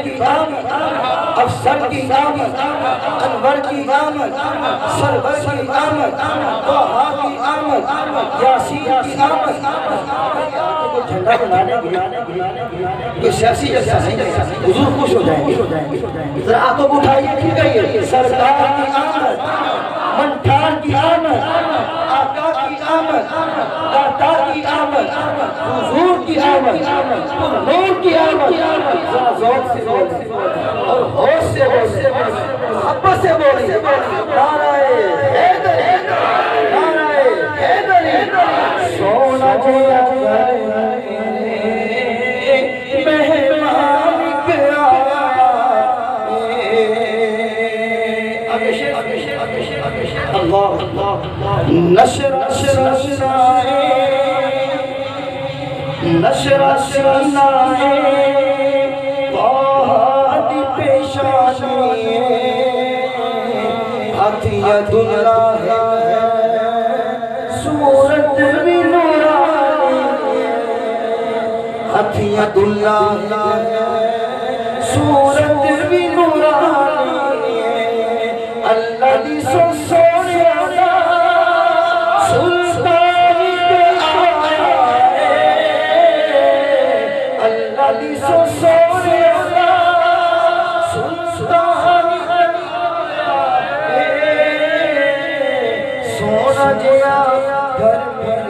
کی آمد، افسر کی آمد، انور کی آمد، سرور کی آمد، طہا کی آمد، یاسین کی آمد۔ جھنڈا بنانے یہ سیاسی جلسہ نہیں ہے، حضور خوش ہو جائیں گے۔ ذرا آنکھوں کو اٹھائیے ٹھیک ہے، سرکار کی آمد، منٹھار کی آمد، آقا کی آمد، داتا کی آمد، حضور کی آمد، نور کی آمد۔ ذرا ذوق سے بولیں اور ہوش سے بولیں، محبت سے بولیں۔ نعرہ حیدری، نعرہ حیدری، سونا جیا مہمان کرا اللہ نشر سنائے، نشر سنائے بہت پیشانی، عطیت اللہ ہے صورت بھی نورانی، عطیت اللہ ہے صورت بھی نورانی، اللہ دی سو سونے سلطان کے آیا ہے، اللہ دی سو سونے سلطان کے آیا ہے، سونا جیا گھر میں